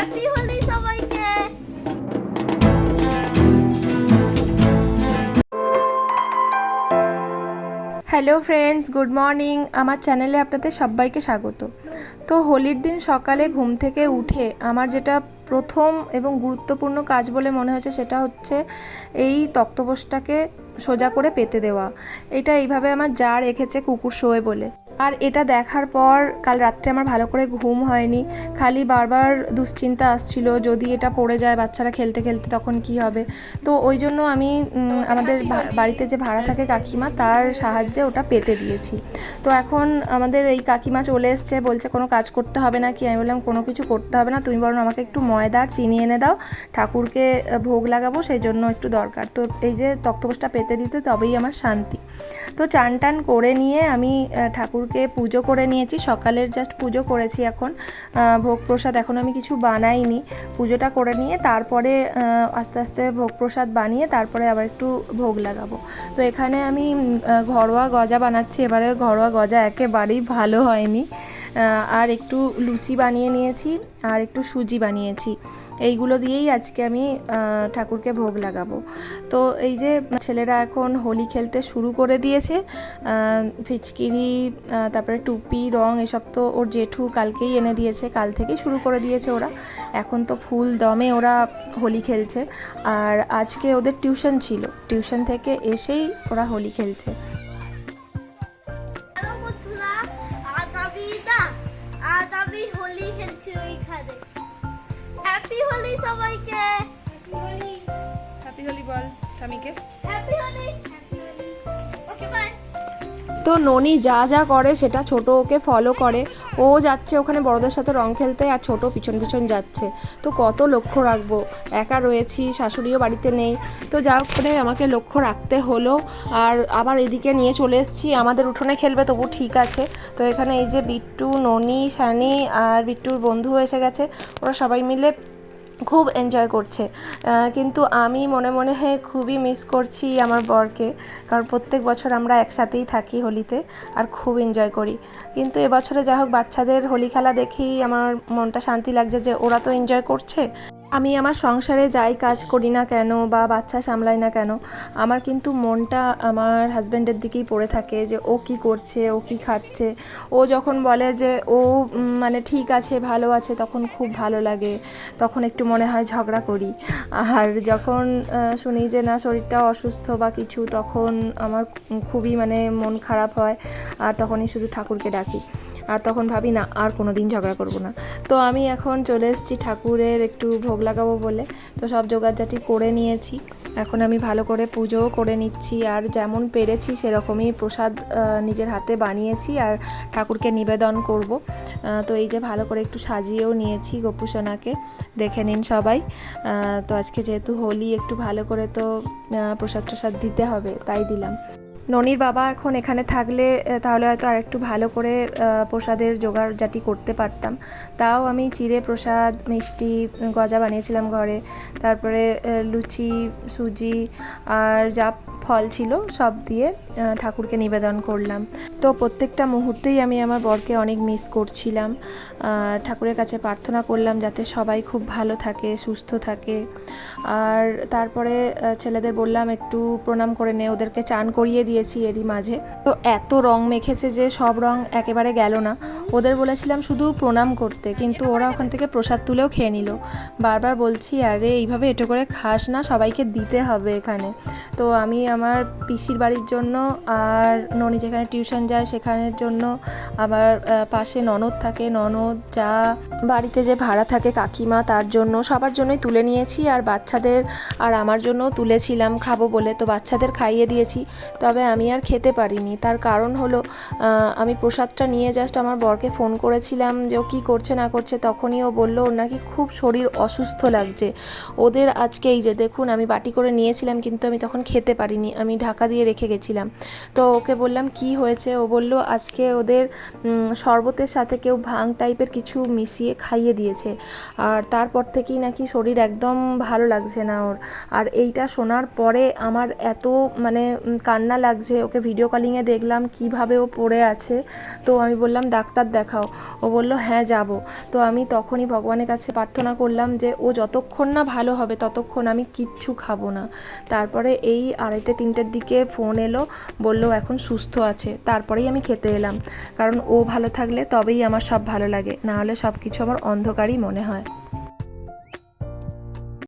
Happy Holi সবাইকে। Hello friends, good morning. আমার চ্যানেলে আপনাদের সবাইকে স্বাগত। তো হোলির দিন সকালে ঘুম থেকে উঠে আমার যেটা প্রথম এবং গুরুত্বপূর্ণ কাজ বলে মনে হয়েছে সেটা হচ্ছে এই তক্তপোষটাকে সোজা করে পেতে দেওয়া। এটা এইভাবে আমার যা রেখেছে কুকুর শোয় বলে। আর এটা দেখার পর কাল রাত্রে আমার ভালো করে ঘুম হয়নি, খালি বারবার দুশ্চিন্তা আসছিল যদি এটা পড়ে যায় বাচ্চারা খেলতে খেলতে তখন কি হবে। তো ওই জন্য আমি আমাদের বাড়িতে যে ভাড়া থাকে কাকিমা তার সাহায্যে ওটা পেতে দিয়েছি। তো এখন আমাদের এই কাকিমা চলে এসছে, বলছে কোনো কাজ করতে হবে না কি। আমি বললাম কোনো কিছু করতে হবে না, তুমি বরং আমাকে একটু ময়দা আর চিনি এনে দাও, ঠাকুরকে ভোগ লাগাবো সেই জন্য একটু দরকার। তো এই যে তক্তপোষটা পেতে দিতে তবেই আমার শান্তি। তো চান টান করে নিয়ে আমি ঠাকুরকে পুজো করে নিয়েছি, সকালের জাস্ট পুজো করেছি। এখন ভোগ প্রসাদ এখন আমি কিছু বানাইনি, পুজোটা করে নিয়ে তারপরে আস্তে আস্তে ভোগ প্রসাদ বানিয়ে তারপরে আবার একটু ভোগ লাগাবো। তো এখানে আমি ঘরোয়া গজা বানাচ্ছি। এবারে ঘরোয়া গজা একেবারেই ভালো হয়নি, আর একটু লুচি বানিয়ে নিয়েছি আর একটু সুজি বানিয়েছি। এইগুলো দিয়েই আজকে আমি ঠাকুরকে ভোগ লাগাবো। তো এই যে ছেলেরা এখন হোলি খেলতে শুরু করে দিয়েছে, ফিচকিরি তারপরে টুপি রং এসব তো ওর জেঠু কালকেই এনে দিয়েছে, কাল থেকেই শুরু করে দিয়েছে ওরা। এখন তো ফুল দমে ওরা হোলি খেলছে। আর আজকে ওদের টিউশন ছিল, টিউশন থেকে এসেই ওরা হোলি খেলছে। হ্যালো বন্ধুরা, আজ আমি হোলি খেলছি ওইখানে। হ্যাপি হোলি সবাইকে। হ্যাপি হোলি বল স্বামীকে। হ্যাপি হোলি। Okay bye. তো ননি যা যা করে সেটা ছোট ওকে ফলো করে। ও যাচ্ছে ওখানে বড়দের সাথে রং খেলতে আর ছোট পিছন পিছন যাচ্ছে। তো কত লক্ষ্য রাখবো, একা রয়েছি, শাশুড়িও বাড়িতে নেই। তো যা করে আমাকে লক্ষ্য রাখতে হলো। আর আবার এদিকে নিয়ে চলে এসেছি, আমাদের উঠোনে খেলবে তবু ঠিক আছে। তো এখানে এই যে বিট্টু, ননি, সানি আর বিট্টুর বন্ধু এসে গেছে, ওরা সবাই মিলে খুব এনজয় করছে। কিন্তু আমি মনে মনে খুবই মিস করছি আমার বরকে, কারণ প্রত্যেক বছর আমরা একসাথেই থাকি হোলিতে আর খুব এনজয় করি। কিন্তু এবছরে যা হোক বাচ্চাদের হোলি খেলা দেখেই আমার মনটা শান্তি লাগছে যে ওরা তো এনজয় করছে। আমি আমার সংসারে যাই কাজ করি না কেন বা বাচ্চা সামলাই না কেন, আমার কিন্তু মনটা আমার হাজব্যান্ডের দিকেই পড়ে থাকে যে ও কি করছে, ও কি খাচ্ছে। ও যখন বলে যে ও মানে ঠিক আছে ভালো আছে তখন খুব ভালো লাগে, তখন একটু মনে হয় ঝগড়া করি। আর যখন শুনি যে না শরীরটা অসুস্থ বা কিছু, তখন আমার খুবই মানে মন খারাপ হয়। আর তখনই শুধু ঠাকুরকে ডাকি, আর তখন ভাবি না আর কোনো দিন ঝগড়া করব না। তো আমি এখন চলে এসেছি ঠাকুরের একটু ভোগ লাগাবো বলে। তো সব জোগাড়জাটি করে নিয়েছি, এখন আমি ভালো করে পুজোও করে নিচ্ছি। আর যেমন পেরেছি সেরকমই প্রসাদ নিজের হাতে বানিয়েছি আর ঠাকুরকে নিবেদন করব। তো এই যে ভালো করে একটু সাজিয়েও নিয়েছি গোপুসোনাকে, দেখে নিন সবাই। তো আজকে যেহেতু হোলি একটু ভালো করে তো প্রসাদ দিতে হবে, তাই দিলাম। ননির বাবা এখন এখানে থাকলে তাহলে হয়তো আর একটু ভালো করে প্রসাদের জোগাড়জাটি করতে পারতাম। তাও আমি চিড়ে প্রসাদ, মিষ্টি, গজা বানিয়েছিলাম ঘরে, তারপরে লুচি, সুজি আর যা ফল ছিল সব দিয়ে ঠাকুরকে নিবেদন করলাম। তো প্রত্যেকটা মুহূর্তেই আমি আমার বরকে অনেক মিস করছিলাম। ঠাকুরের কাছে প্রার্থনা করলাম যাতে সবাই খুব ভালো থাকে, সুস্থ থাকে। আর তারপরে ছেলেদের বললাম একটু প্রণাম করে নে, ওদেরকে চান করিয়ে দিয়েছি এরই মাঝে। তো এত রং মেখেছে যে সব রং একেবারে গেল না। ওদের বলেছিলাম শুধু প্রণাম করতে, কিন্তু ওরা ওখান থেকে প্রসাদ তুলেও খেয়ে নিল। বারবার বলছি আরে এইভাবে এটো করে খাস না, সবাইকে দিতে হবে এখানে। তো আমি আমার পিসির বাড়ির জন্য আর ননি যেখানে টিউশন যায় সেখানের জন্য, আবার পাশে ননদ থাকে, ননদ যা বাড়িতে যে ভাড়া থাকে কাকিমা, তার জন্য সবার জন্যই তুলে নিয়েছি। আর বাচ্চাদের আর আমার জন্যও তুলেছিলাম খাবো বলে, তো বাচ্চাদের খাইয়ে দিয়েছি। তবে আমি আর খেতে পারিনি, তার কারণ হলো আমি প্রসাদটা নিয়ে জাস্ট আমার বরকে ফোন করেছিলাম যে ও কী করছে না করছে, তখনই ও বললো ওর নাকি খুব শরীর অসুস্থ লাগছে। ওদের আজকে এই যে দেখুন আমি বাটি করে নিয়েছিলাম কিন্তু আমি তখন খেতে পারিনি, আমি ঢাকা দিয়ে রেখে গেছিলাম। তো ওকে বললাম কি হয়েছে, ও বলল আজকে ওদের শরবতের সাথে কেউ ভাং টাইপের কিছু মিশিয়ে খাইয়ে দিয়েছে, আর তারপর থেকেই নাকি শরীর একদম ভালো লাগছে না ওর। আর এইটা শোনার পরে আমার এত মানে কান্না লাগছে, ওকে ভিডিও কলিংয়ে দেখলাম কিভাবে ও পড়ে আছে। তো আমি বললাম ডাক্তার দেখাও। ও বলল হ্যাঁ যাব। তো আমি তখনই ভগবানের কাছে প্রার্থনা করলাম যে ও যতক্ষণ না ভালো হবে ততক্ষণ আমি কিচ্ছু খাবো না। তারপরে এই 2:30-3টের দিকে ফোন এলো, বলল এখন সুস্থ আছে। তারপরেই আমি খেতে এলাম, কারণ ও ভালো থাকলে তবেই আমার সব ভালো লাগে, না হলে সব কিছু আমার অন্ধকারই মনে হয়।